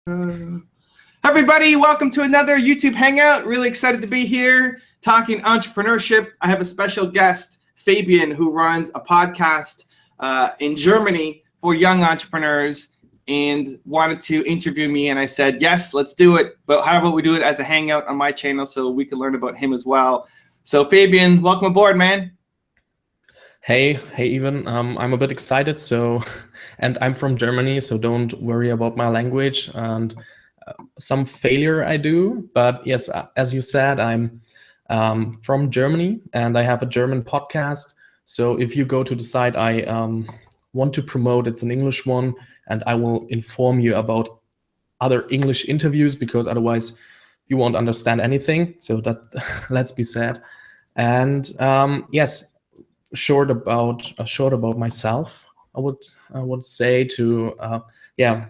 Everybody, welcome to another YouTube Hangout. Really excited to be here talking entrepreneurship. I have a special guest, Fabian, who runs a podcast in Germany for young entrepreneurs and wanted to interview me. And I said, yes, let's do it. But how about we do it as a Hangout on my channel so we can learn about him as well. So Fabian, welcome aboard, man. Hey, Evan. I'm a bit excited. And I'm from Germany, so don't worry about my language and some failure I do. But yes, as you said, I'm from Germany and I have a German podcast. So if you go to the site I want to promote, it's an English one, and I will inform you about other English interviews because otherwise you won't understand anything. So that let's be said. And yes, short about myself. I would say to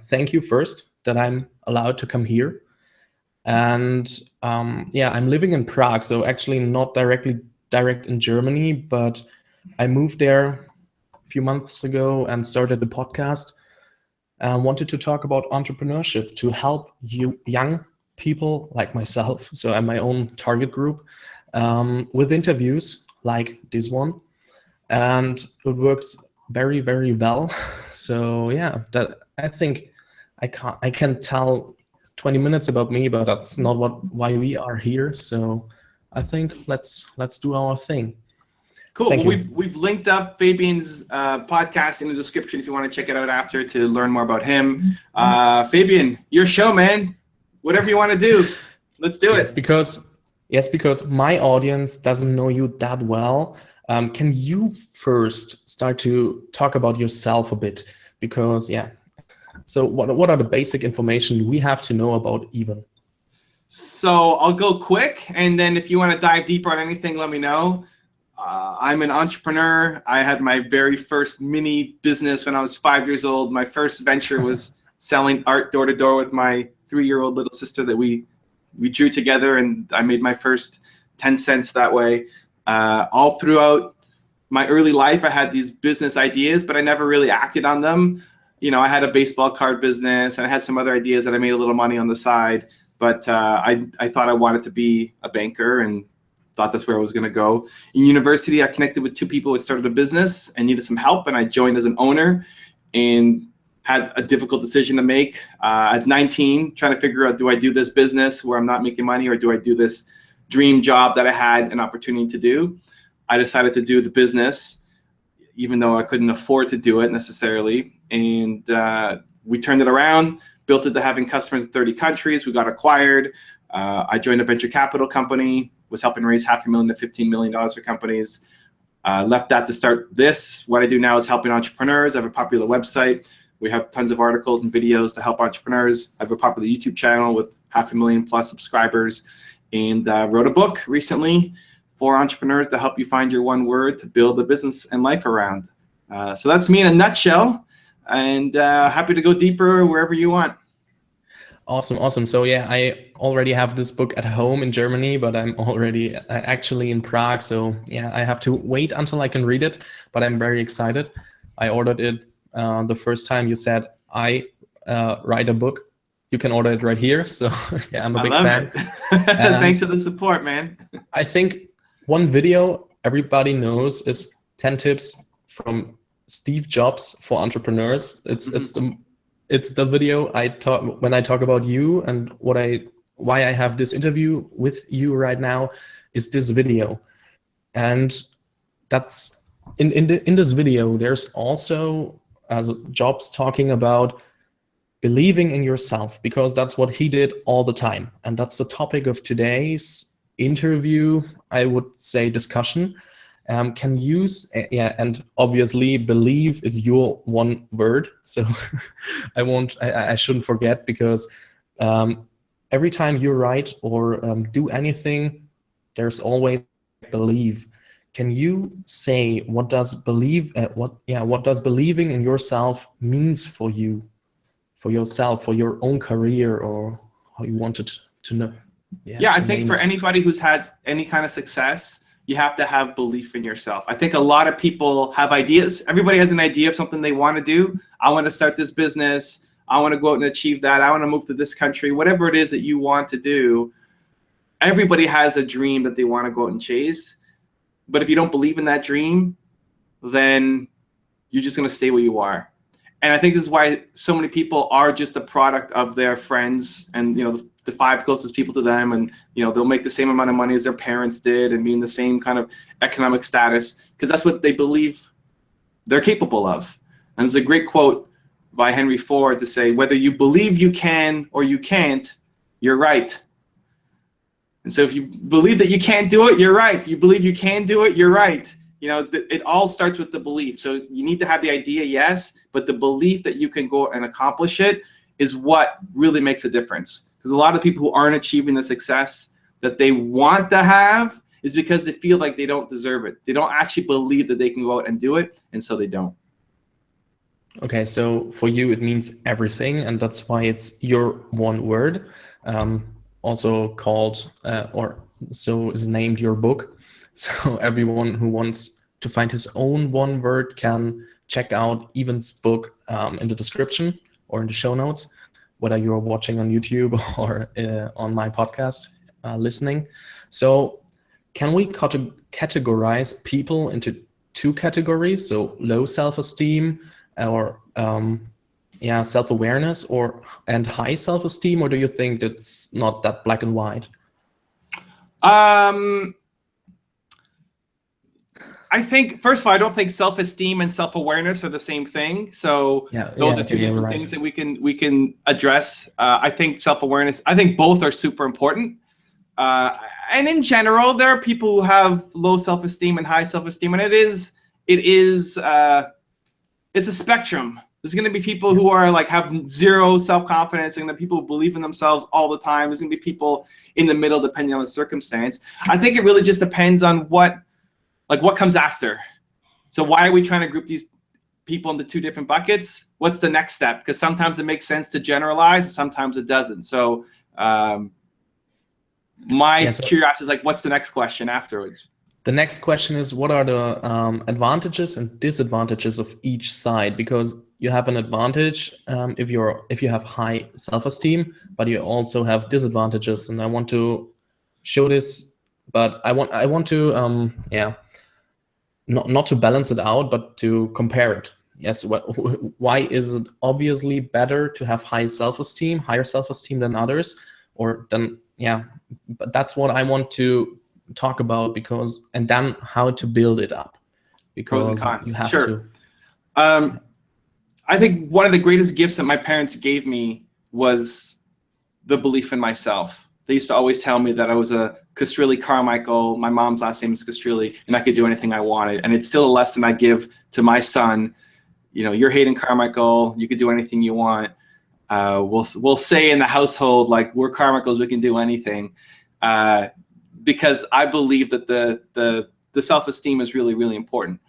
thank you first that I'm allowed to come here. And I'm living in Prague, so actually not direct in Germany, but I moved there a few months ago and started the podcast. Wanted to talk about entrepreneurship to help you young people like myself, so I'm my own target group, with interviews like this one, and it works very, very well. So yeah, that I think I can tell 20 minutes about me, but that's not why we are here. So I think let's do our thing. Cool. Well, we've linked up Fabian's podcast in the description if you want to check it out after to learn more about him. Fabian, your show, man. Whatever you want to do, let's do it. Because my audience doesn't know you that well. Can you first start to talk about yourself a bit? Because so what are the basic information we have to know about Evan? So I'll go quick, and then if you want to dive deeper on anything, let me know. I'm an entrepreneur. I had my very first mini business when I was 5 years old. My first venture was selling art door to door with my 3-year-old little sister that we drew together, and I made my first 10 cents that way. All throughout my early life, I had these business ideas, but I never really acted on them. You know, I had a baseball card business and I had some other ideas that I made a little money on the side, but I thought I wanted to be a banker and thought that's where I was going to go. In university, I connected with 2 people who had started a business and needed some help, and I joined as an owner and had a difficult decision to make at 19, trying to figure out, do I do this business where I'm not making money, or do I do this dream job that I had an opportunity to do? I decided to do the business, even though I couldn't afford to do it necessarily. And we turned it around, built it to having customers in 30 countries. We got acquired. I joined a venture capital company, was helping raise $500,000 to $15 million for companies. Left that to start this. What I do now is helping entrepreneurs. I have a popular website. We have tons of articles and videos to help entrepreneurs. I have a popular YouTube channel with 500,000 plus subscribers, and wrote a book recently for entrepreneurs to help you find your one word to build a business and life around. So that's me in a nutshell, and happy to go deeper wherever you want. Awesome. So yeah, I already have this book at home in Germany, but I'm already actually in Prague. So yeah, I have to wait until I can read it, but I'm very excited. I ordered it the first time you said I write a book. You can order it right here. So yeah, I'm a big fan. Thanks for the support, man. I think one video everybody knows is 10 tips from Steve Jobs for entrepreneurs. It's the video when I talk about you, and why I have this interview with you right now is this video. And that's in this video, there's also Jobs talking about believing in yourself, because that's what he did all the time. And that's the topic of today's interview, I would say discussion. Can use, and obviously believe is your one word. So I shouldn't forget, because every time you write or do anything, there's always believe. Can you say what does believing in yourself means for you, for yourself, for your own career, or how you wanted to know? I think for anybody who's had any kind of success, you have to have belief in yourself. I think a lot of people have ideas. Everybody has an idea of something they want to do. I want to start this business. I want to go out and achieve that. I want to move to this country, whatever it is that you want to do. Everybody has a dream that they want to go out and chase. But if you don't believe in that dream, then you're just going to stay where you are. And I think this is why so many people are just a product of their friends and, you know, the 5 closest people to them. And, you know, they'll make the same amount of money as their parents did and be in the same kind of economic status because that's what they believe they're capable of. And there's a great quote by Henry Ford to say, whether you believe you can or you can't, you're right. And so if you believe that you can't do it, you're right. If you believe you can do it, you're right. You know, it all starts with the belief. So you need to have the idea, yes, but the belief that you can go and accomplish it is what really makes a difference. Because a lot of people who aren't achieving the success that they want to have is because they feel like they don't deserve it. They don't actually believe that they can go out and do it, and so they don't. Okay, so for you, it means everything, and that's why it's your one word, also called, or so is named your book. So everyone who wants to find his own one word can check out Evan's book in the description or in the show notes, whether you're watching on YouTube or on my podcast listening. So can we categorize people into 2 categories? So low self-esteem or self-awareness and high self-esteem, or do you think that's not that black and white? I think, first of all, I don't think self-esteem and self-awareness are the same thing. So those are 2 different things that we can address. I think self-awareness, I think both are super important. And in general, there are people who have low self-esteem and high self-esteem, and it's a spectrum. There's going to be people who are like have 0 self-confidence, and the people who believe in themselves all the time. There's going to be people in the middle, depending on the circumstance. I think it really just depends on what comes after. So why are we trying to group these people into 2 different buckets? What's the next step? Because sometimes it makes sense to generalize, and sometimes it doesn't. So curiosity is like, what's the next question afterwards? The next question is, what are the advantages and disadvantages of each side? Because you have an advantage if you have high self-esteem, but you also have disadvantages. And I want to show this, but I want to not to balance it out, but to compare it. Yes, why is it obviously better to have higher self-esteem than others, or then but that's what I want to talk about, because and then how to build it up, because pros and cons. You have sure. to. I think one of the greatest gifts that my parents gave me was the belief in myself. They used to always tell me that I was a Castrilli Carmichael. My mom's last name is Castrilli, and I could do anything I wanted. And it's still a lesson I give to my son. You know, you're Hayden Carmichael. You could do anything you want. We'll say in the household, like, we're Carmichaels, we can do anything. Because I believe that the self-esteem is really, really important.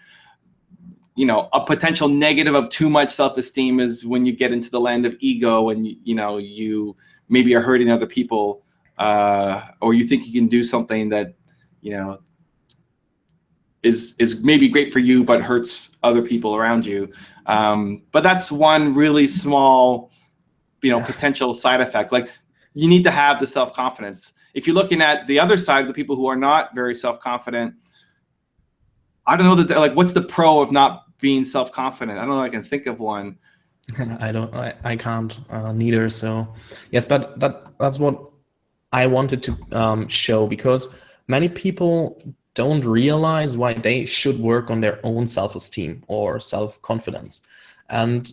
You know, a potential negative of too much self-esteem is when you get into the land of ego and, you maybe are hurting other people, or you think you can do something that, is maybe great for you but hurts other people around you. But that's one really small, potential side effect. Like, you need to have the self-confidence. If you're looking at the other side, the people who are not very self-confident, I don't know that like, what's the pro of not being self-confident? I don't know if I can think of one. I can't neither. So yes, but that's what I wanted to show, because many people don't realize why they should work on their own self-esteem or self-confidence. And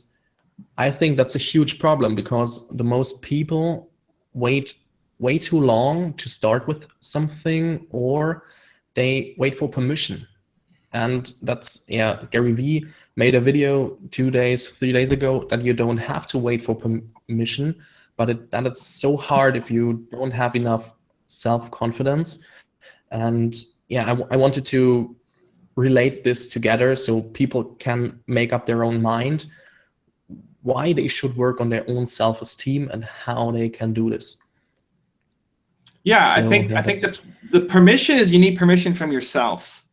I think that's a huge problem, because the most people wait way too long to start with something, or they wait for permission. And that's, Gary Vee made a video 2 days, 3 days ago that you don't have to wait for permission, but that it's so hard if you don't have enough self-confidence. And I wanted to relate this together so people can make up their own mind why they should work on their own self-esteem and how they can do this. Yeah, so, I think that the permission is, you need permission from yourself.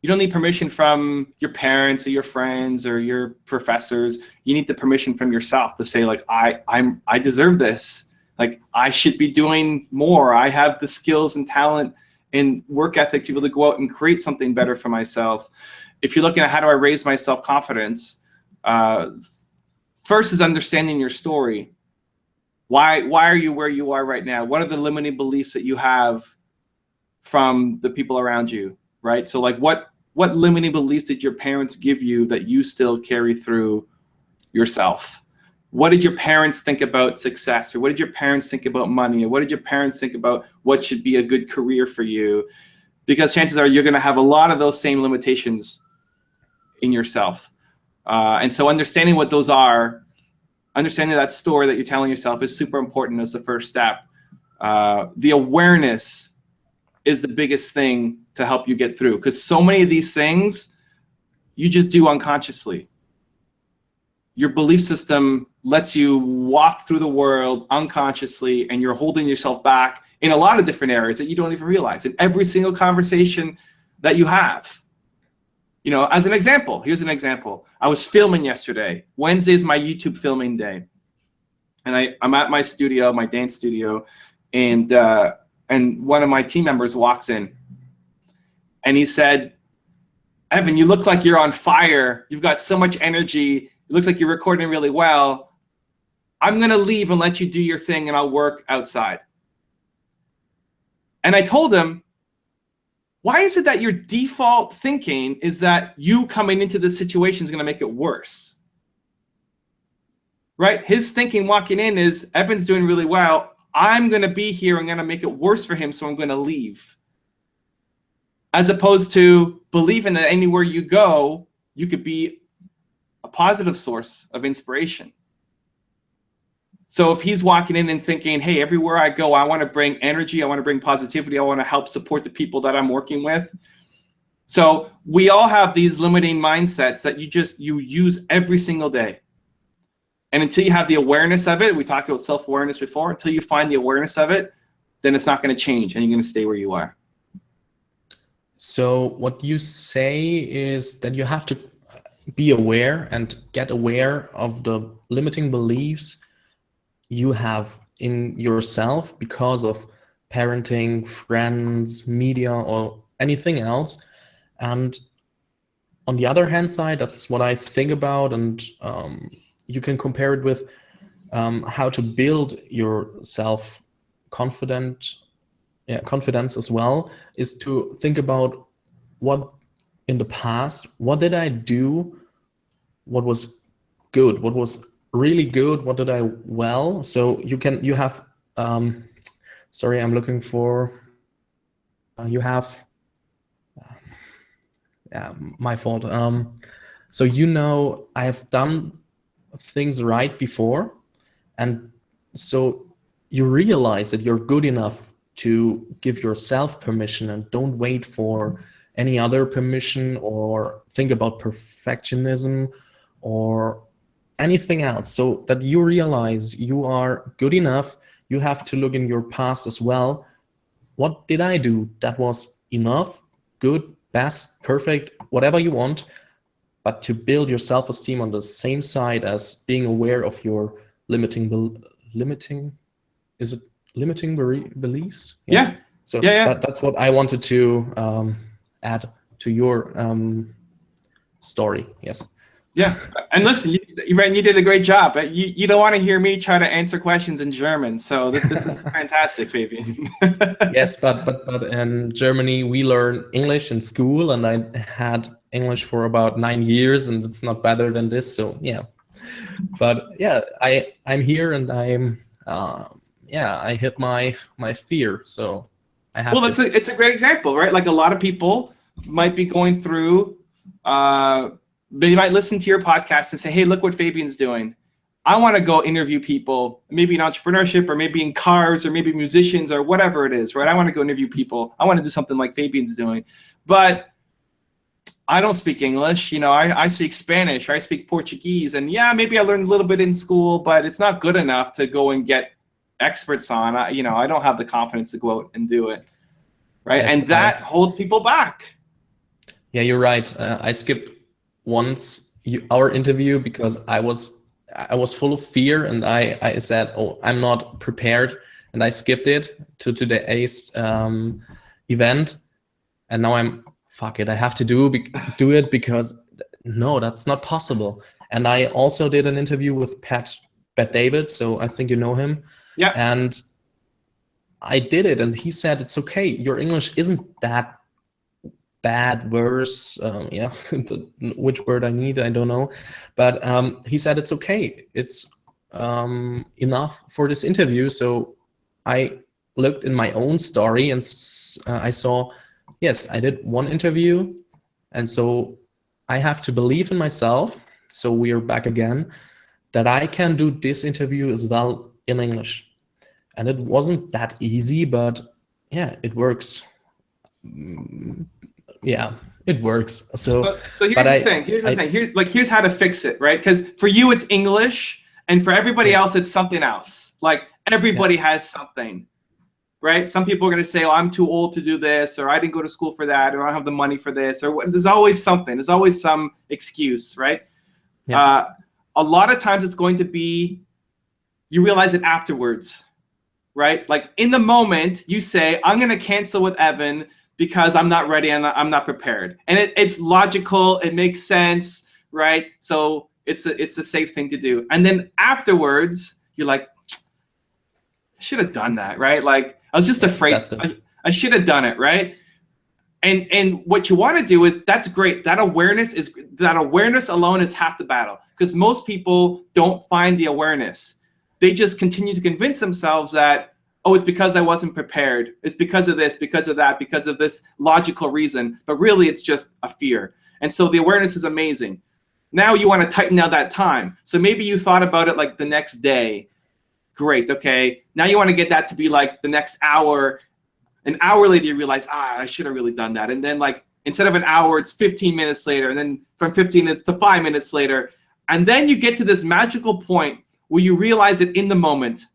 You don't need permission from your parents or your friends or your professors. You need the permission from yourself to say, like, I deserve this. Like, I should be doing more. I have the skills and talent and work ethic to be able to go out and create something better for myself. If you're looking at how do I raise my self-confidence, first is understanding your story. Why are you where you are right now? What are the limiting beliefs that you have from the people around you, right? So like what limiting beliefs did your parents give you that you still carry through yourself? What did your parents think about success? Or what did your parents think about money? Or what did your parents think about what should be a good career for you? Because chances are you're going to have a lot of those same limitations in yourself. And so understanding what those are, understanding that story that you're telling yourself is super important as the first step. The awareness is the biggest thing to help you get through, because so many of these things you just do unconsciously. Your belief system lets you walk through the world unconsciously, and you're holding yourself back in a lot of different areas that you don't even realize in every single conversation that you have. You know, as an example, here's an example. I was filming yesterday. Wednesday is my YouTube filming day. And I'm at my studio, my dance studio, and one of my team members walks in. And he said, "Evan, you look like you're on fire. You've got so much energy. It looks like you're recording really well. I'm going to leave and let you do your thing, and I'll work outside." And I told him, why is it that your default thinking is that you coming into this situation is going to make it worse? Right? His thinking walking in is, Evan's doing really well. I'm going to be here. I'm going to make it worse for him, so I'm going to leave. As opposed to believing that anywhere you go, you could be a positive source of inspiration. So if he's walking in and thinking, hey, everywhere I go, I want to bring energy, I want to bring positivity, I want to help support the people that I'm working with. So we all have these limiting mindsets that you use every single day. And until you have the awareness of it, we talked about self-awareness before, until you find the awareness of it, then it's not going to change and you're going to stay where you are. So what you say is that you have to be aware and get aware of the limiting beliefs you have in yourself because of parenting, friends, media, or anything else. And on the other hand side, that's what I think about, and you can compare it with how to build your confidence as well, is to think about what in the past, what did I do, what was good, what was really good, what did I well. So you have sorry, I'm looking for you have yeah, my fault. So I have done things right before, and so you realize that you're good enough to give yourself permission and don't wait for any other permission or think about perfectionism or anything else. So that you realize you are good enough. You have to look in your past as well. What did I do that was enough, good, best, perfect, whatever you want, but to build your self-esteem on the same side as being aware of your limiting beliefs? Yes. Yeah. So yeah. that's what I wanted to add to your story. Yes. Yeah, and listen, you did a great job. You don't want to hear me try to answer questions in German, so this is fantastic, Fabian. Yes, but in Germany we learn English in school, and I had English for about 9 years, and it's not better than this. So yeah, but yeah, I'm here, and I hit my fear, so I have. Well, it's a great example, right? Like a lot of people might be going through. They might listen to your podcast and say, hey, look what Fabian's doing. I want to go interview people, maybe in entrepreneurship or maybe in cars or maybe musicians or whatever it is, right? I want to go interview people. I want to do something like Fabian's doing. But I don't speak English. You know, I speak Spanish, or I speak Portuguese. And yeah, maybe I learned a little bit in school, but it's not good enough to go and get experts on. I don't have the confidence to go out and do it, right? Yes, and that holds people back. Yeah, you're right. I skipped once our interview because I was full of fear, and I said, "Oh, I'm not prepared," and I skipped it to today's event. And now I'm, fuck it, I have to do it because no, that's not possible. And I also did an interview with Pat David, so I think you know him, Yeah. and I did it, and he said it's okay. Your English isn't that bad, worse. Yeah, which word I need, I don't know, but he said it's okay. It's enough for this interview. So I looked in my own story, and I saw, yes, I did one interview, and so I have to believe in myself. So we are back again, that I can do this interview as well in English. And it wasn't that easy, but yeah, it works. Yeah, it works. So But here's the thing. Here's how to fix it, right? Because for you it's English, and for everybody yes, else it's something else. Like yeah, everybody has something, right? Some people are going to say, "Oh, I'm too old to do this," or "I didn't go to school for that," or "I don't have the money for this," or what. There's always something. There's always some excuse, right? yes, Uh, a lot of times it's going to be you realize it afterwards, right? Like in the moment, you say, "I'm going to cancel with Evan because I'm not ready and I'm not prepared," and it's logical. It makes sense, right? So it's a safe thing to do. And then afterwards, you're like, "I should have done that," right? Like I was just yeah, afraid. that's it. I should have done it, right? And what you want to do is that's great. That awareness alone is half the battle, because most people don't find the awareness. They just continue to convince themselves that, oh, it's because I wasn't prepared. It's because of this, because of that, because of this logical reason. But really, it's just a fear. And so the awareness is amazing. Now you want to tighten down that time. So maybe you thought about it like the next day. Great. Okay. Now you want to get that to be like the next hour. An hour later, you realize, I should have really done that. And then like, instead of an hour, it's 15 minutes later. And then from 15 minutes to 5 minutes later. And then you get to this magical point where you realize it in the moment,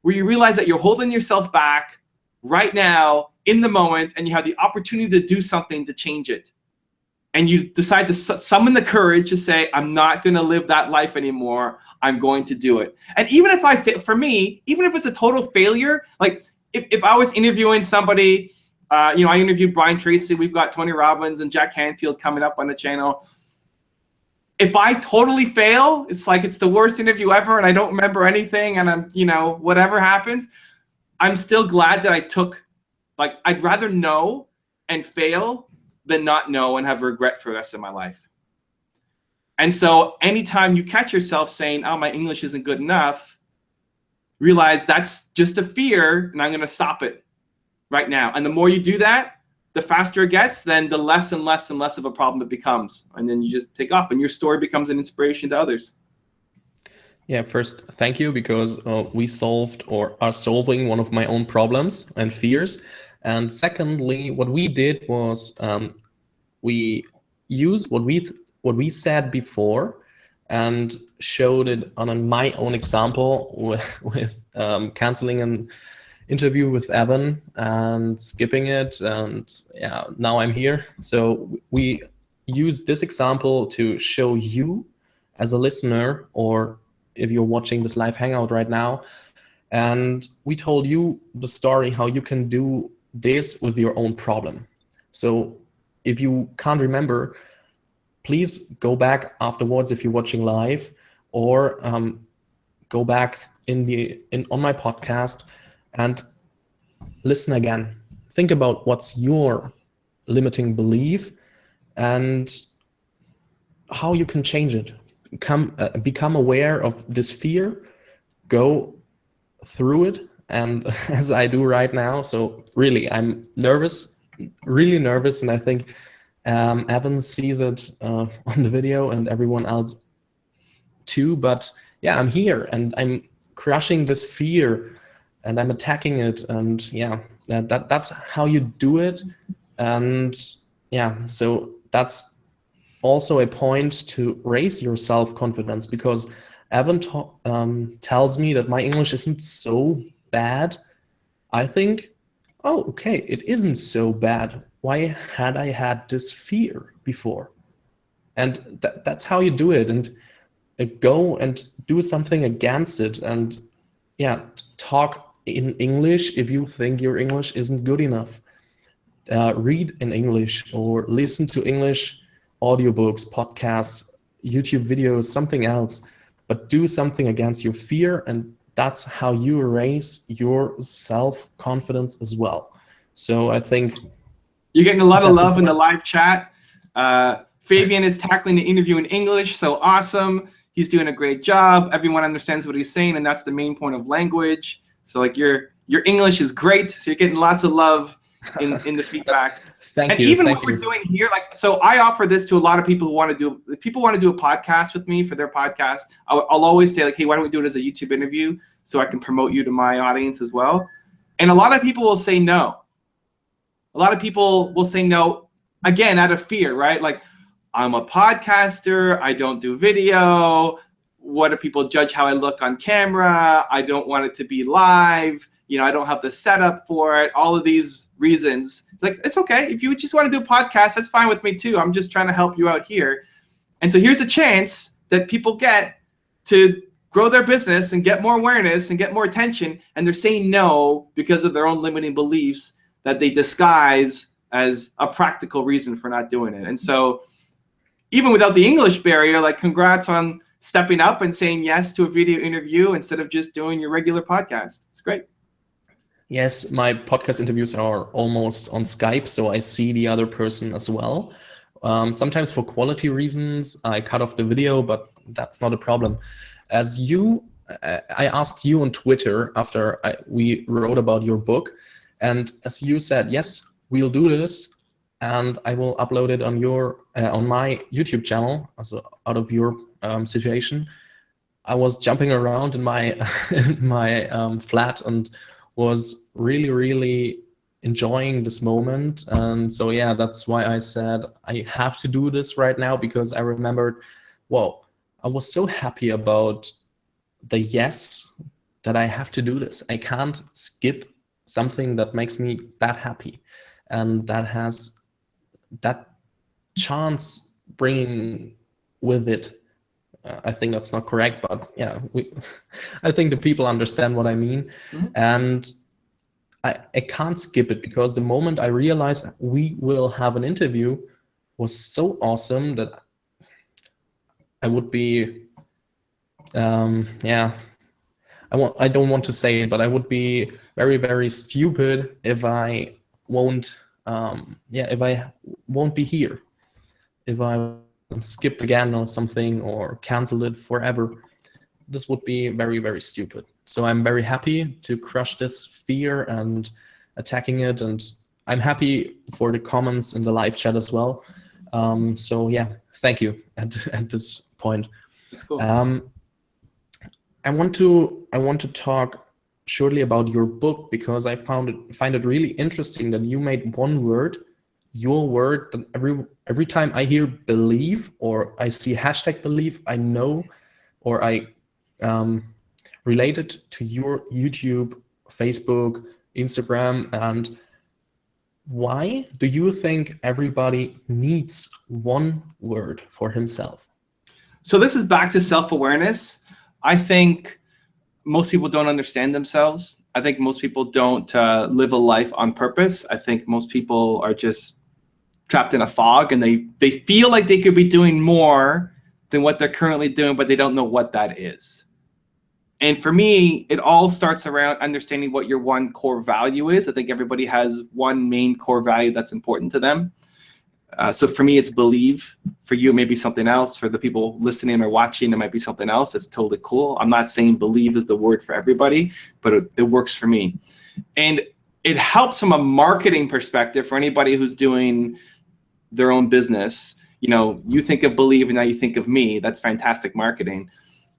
where you realize that you're holding yourself back right now in the moment, and you have the opportunity to do something to change it. And you decide to summon the courage to say, I'm not going to live that life anymore. I'm going to do it. And even if for me, even if it's a total failure, like if I was interviewing somebody, I interviewed Brian Tracy, we've got Tony Robbins and Jack Canfield coming up on the channel. If I totally fail, it's like it's the worst interview ever and I don't remember anything and I'm, whatever happens, I'm still glad that I took, like, I'd rather know and fail than not know and have regret for the rest of my life. And so anytime you catch yourself saying, oh, my English isn't good enough, realize that's just a fear and I'm going to stop it right now. And the more you do that, the faster it gets, then the less and less and less of a problem it becomes. And then you just take off and your story becomes an inspiration to others. Yeah, first, thank you, because we solved or are solving one of my own problems and fears. And secondly, what we did was we used what we said before and showed it on my own example with canceling an interview with Evan and skipping it, and yeah, now I'm here. So we use this example to show you as a listener, or if you're watching this live hangout right now, and we told you the story how you can do this with your own problem. So if you can't remember, please go back afterwards if you're watching live, or go back on my podcast and listen again. Think about what's your limiting belief and how you can change it. Become aware of this fear, go through it, and as I do right now. So really, I'm nervous, really nervous, and I think Evan sees it on the video and everyone else too. But yeah, I'm here and I'm crushing this fear and I'm attacking it, and yeah, that's how you do it. And yeah, so that's also a point to raise your self-confidence, because Evan tells me that my English isn't so bad. I think, oh, okay, it isn't so bad. why had I had this fear before? And that's how you do it. And go and do something against it. And yeah, talk in English if you think your English isn't good enough. Read in English or listen to English audiobooks, podcasts, YouTube videos, something else. But do something against your fear, and that's how you raise your self-confidence as well. So I think you're getting a lot of that's love in the important. live chat. Fabian is tackling the interview in English, so awesome. He's doing a great job. Everyone understands what he's saying, and that's the main point of language. So like your English is great. So you're getting lots of love in the feedback. Thank And you. even Thank what we're you. doing here, like, so I offer this to a lot of people who want to do, if people want to do a podcast with me for their podcast, I'll always say like, hey, why don't we do it as a YouTube interview so I can promote you to my audience as well? And a lot of people will say no. A lot of people will say no, again, out of fear, right? Like, I'm a podcaster, I don't do video. What do people judge how I look on camera? I don't want it to be live. You know, I don't have the setup for it. All of these reasons. It's like, it's okay. If you just want to do a podcast, that's fine with me too. I'm just trying to help you out here. And so here's a chance that people get to grow their business and get more awareness and get more attention. And they're saying no because of their own limiting beliefs that they disguise as a practical reason for not doing it. And so even without the English barrier, like, congrats on stepping up and saying yes to a video interview instead of just doing your regular podcast. It's great. Yes, my podcast interviews are almost on Skype, so I see the other person as well. Sometimes for quality reasons, I cut off the video, but that's not a problem. As you, I asked you on Twitter after we wrote about your book, and as you said, yes, we'll do this, and I will upload it on your on my YouTube channel, also out of your situation. I was jumping around in my in my flat and was really, really enjoying this moment. And so, yeah, that's why I said I have to do this right now, because I remembered, whoa, I was so happy about the yes that I have to do this. I can't skip something that makes me that happy and that has that chance bringing with it. I think that's not correct, but yeah, I think the people understand what I mean. Mm-hmm. And I can't skip it, because the moment I realized we will have an interview was so awesome that I would be, yeah, I don't want to say it, but I would be very, very stupid if I won't, if I won't be here, if I skipped again or something or canceled it forever. This would be very, very stupid. So I'm very happy to crush this fear and attacking it. And I'm happy for the comments in the live chat as well. So yeah, thank you at this point. Cool. I want to talk shortly about your book, because I find it really interesting that you made one word, your word, that every time I hear believe or I see hashtag believe, I know, or I relate it to your YouTube, Facebook, Instagram. And why do you think everybody needs one word for himself? So this is back to self-awareness. I think most people don't understand themselves. I think most people don't live a life on purpose. I think most people are just trapped in a fog, and they feel like they could be doing more than what they're currently doing, but they don't know what that is. And for me, it all starts around understanding what your one core value is. I think everybody has one main core value that's important to them. So for me, it's believe. For you, it may be something else. For the people listening or watching, it might be something else. It's totally cool. I'm not saying believe is the word for everybody, but it works for me. And it helps from a marketing perspective for anybody who's doing their own business. You know, you think of believe and now you think of me. That's fantastic marketing.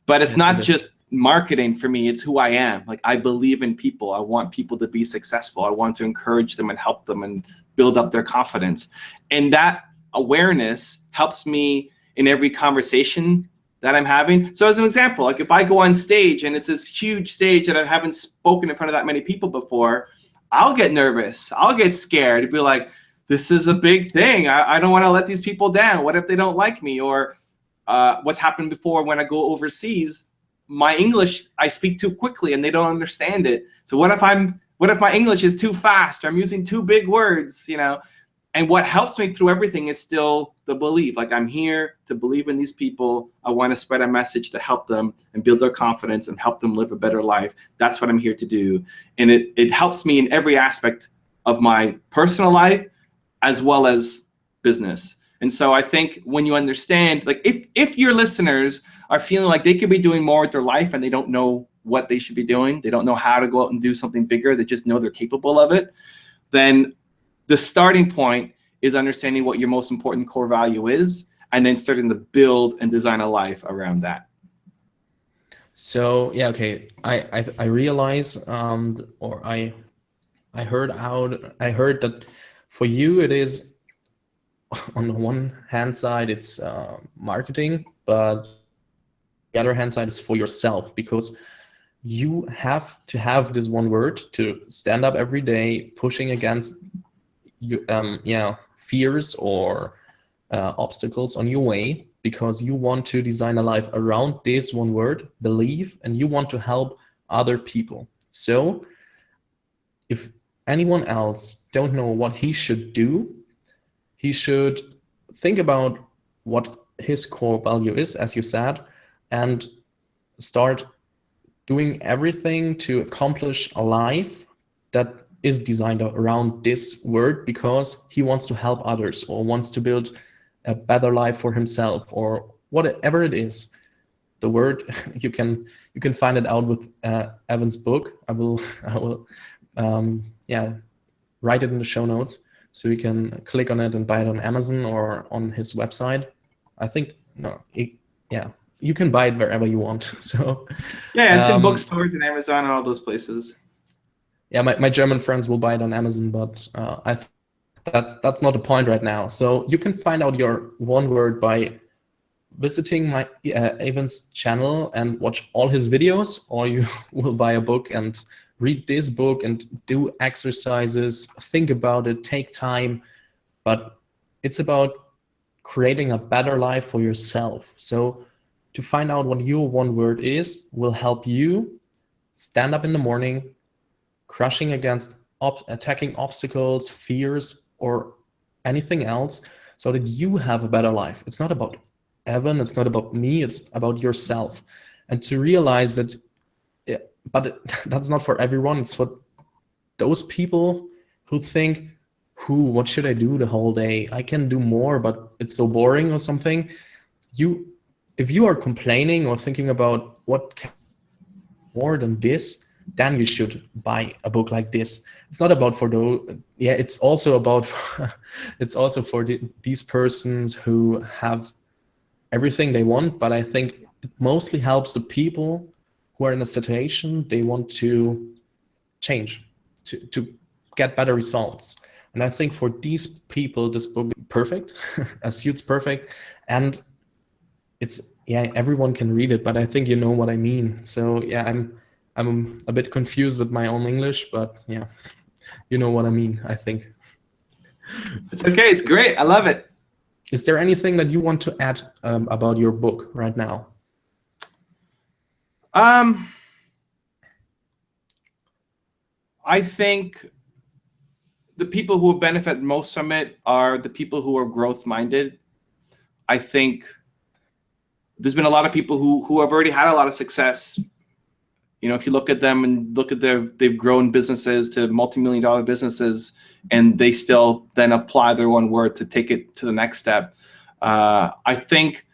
But it's not just marketing for me. It's who I am. Like, I believe in people. I want people to be successful. I want to encourage them and help them and build up their confidence. And that awareness helps me in every conversation that I'm having. So as an example, like if I go on stage and it's this huge stage that I haven't spoken in front of that many people before, I'll get nervous. I'll get scared. It'd be like, this is a big thing. I don't want to let these people down. What if they don't like me? Or what's happened before when I go overseas, my English, I speak too quickly and they don't understand it. So what if my English is too fast, or I'm using too big words, you know? And what helps me through everything is still the belief. Like, I'm here to believe in these people. I want to spread a message to help them and build their confidence and help them live a better life. That's what I'm here to do. And it helps me in every aspect of my personal life as well as business. And so I think when you understand, like, if your listeners are feeling like they could be doing more with their life and they don't know what they should be doing, they don't know how to go out and do something bigger, they just know they're capable of it, then the starting point is understanding what your most important core value is, and then starting to build and design a life around that. So yeah, okay. I realize, or I heard that for you it is, on the one hand side it's marketing, but the other hand side is for yourself, because you have to have this one word to stand up every day, pushing against you, fears or obstacles on your way, because you want to design a life around this one word, believe, and you want to help other people. So if anyone else don't know what he should do, he should think about what his core value is, as you said, and start doing everything to accomplish a life that is designed around this word, because he wants to help others or wants to build a better life for himself, or whatever it is. The word, you can find it out with Evan's book. I will write it in the show notes, so you can click on it and buy it on Amazon or on his website. I think you can buy it wherever you want. So yeah, it's in bookstores and Amazon and all those places. Yeah, my German friends will buy it on Amazon, but that's not the point right now. So you can find out your one word by visiting my Evan's channel and watch all his videos, or you will buy a book and read this book and do exercises, think about it, take time. But it's about creating a better life for yourself. So to find out what your one word is will help you stand up in the morning, crushing against attacking obstacles, fears, or anything else, so that you have a better life. It's not about Evan, it's not about me, it's about yourself. And to realize that, that's not for everyone. It's for those people who think, what should I do the whole day? I can do more, but it's so boring or something. If you are complaining or thinking about what can more than this, then you should buy a book like this. It's not about for those. Yeah, it's also about. It's also for these persons who have everything they want. But I think it mostly helps the people who are in a situation they want to change, to get better results. And I think for these people, this book is perfect, suits perfect, and it's everyone can read it. But I think you know what I mean. So yeah, I'm a bit confused with my own English, but yeah, you know what I mean, I think. It's okay. It's great. I love it. Is there anything that you want to add about your book right now? I think the people who will benefit most from it are the people who are growth-minded. I think there's been a lot of people who have already had a lot of success. You know, if you look at them and look at they've grown businesses to multi-million-dollar businesses, and they still then apply their one word to take it to the next step. I think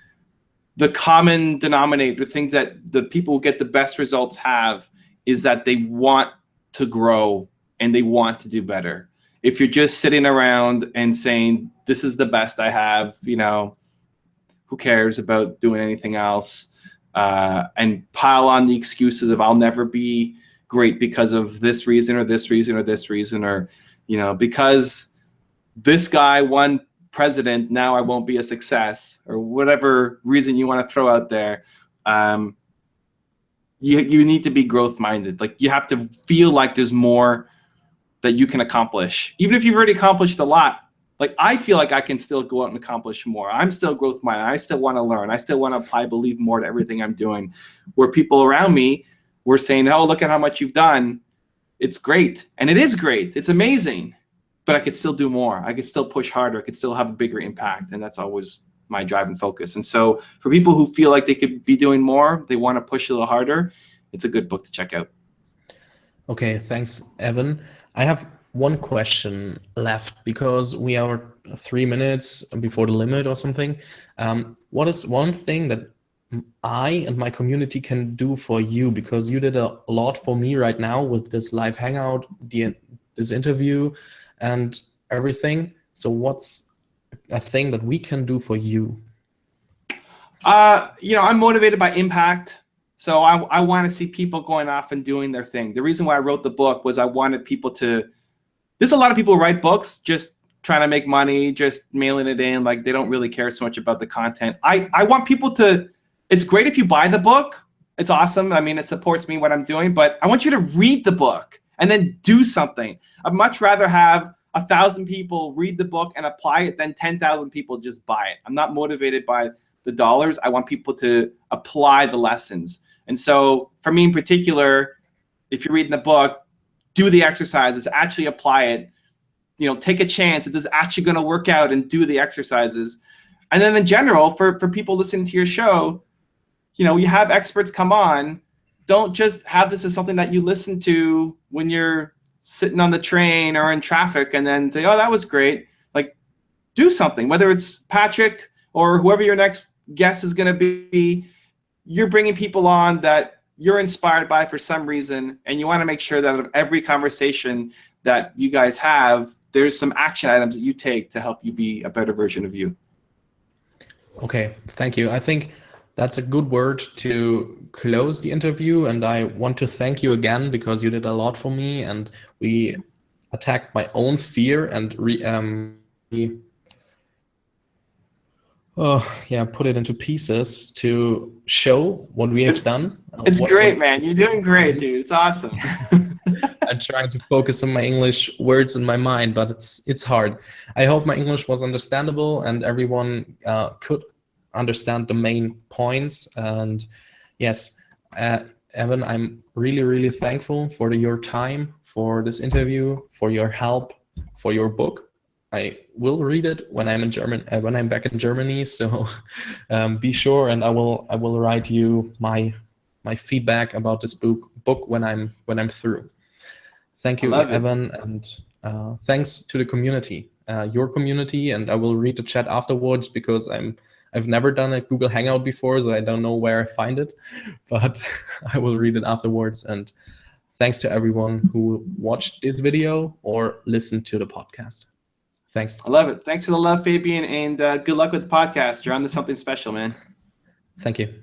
the common denominator, the things that the people who get the best results have, is that they want to grow and they want to do better. If you're just sitting around and saying, this is the best I have, you know, who cares about doing anything else? And pile on the excuses of I'll never be great because of this reason or this reason or this reason, or, you know, because this guy won president, now I won't be a success, or whatever reason you want to throw out there. You need to be growth minded. Like, you have to feel like there's more that you can accomplish. Even if you've already accomplished a lot, like I feel like I can still go out and accomplish more. I'm still growth minded. I still want to learn. I still want to apply, believe more to everything I'm doing. Where people around me were saying, oh, look at how much you've done. It's great. And it is great. It's amazing. But I could still do more. I could still push harder. I could still have a bigger impact. And that's always my drive and focus. And so for people who feel like they could be doing more, they want to push a little harder, it's a good book to check out. Okay, thanks, Evan. I have one question left because we are 3 minutes before the limit or something. What is one thing that I and my community can do for you? Because you did a lot for me right now with this live hangout, this interview, and everything. So what's a thing that we can do for you? I'm motivated by impact. So I want to see people going off and doing their thing. The reason why I wrote the book was I wanted people to, there's a lot of people who write books just trying to make money, just mailing it in. Like they don't really care so much about the content. I want people to, it's great if you buy the book. It's awesome. I mean, it supports me, what I'm doing, but I want you to read the book and then do something. I'd much rather have 1,000 people read the book and apply it than 10,000 people just buy it. I'm not motivated by the dollars. I want people to apply the lessons. And so for me in particular, if you're reading the book, do the exercises, actually apply it, take a chance that this is actually going to work out and do the exercises. And then in general, for people listening to your show, you have experts come on. Don't just have this as something that you listen to when you're sitting on the train or in traffic and then say, oh, that was great. Like do something, whether it's Patrick or whoever your next guest is going to be. You're bringing people on that you're inspired by for some reason, and you want to make sure that of every conversation that you guys have, there's some action items that you take to help you be a better version of you. Okay, thank you. I think that's a good word to close the interview, and I want to thank you again because you did a lot for me, and we attacked my own fear and put it into pieces to show what we have done. It's great, man. You're doing great, dude. It's awesome. I'm trying to focus on my English words in my mind, but it's hard. I hope my English was understandable and everyone could understand the main points. And yes, Evan, I'm really, really thankful for your time, for this interview, for your help, for your book. I will read it when I'm in when I'm back in Germany. So be sure, and I will write you my feedback about this book when I'm through. Thank you, Evan, and thanks to the community, your community, and I will read the chat afterwards because I've never done a Google Hangout before, so I don't know where I find it, but I will read it afterwards. And thanks to everyone who watched this video or listened to the podcast. Thanks. I love it. Thanks for the love, Fabian, and good luck with the podcast. You're on to something special, man. Thank you.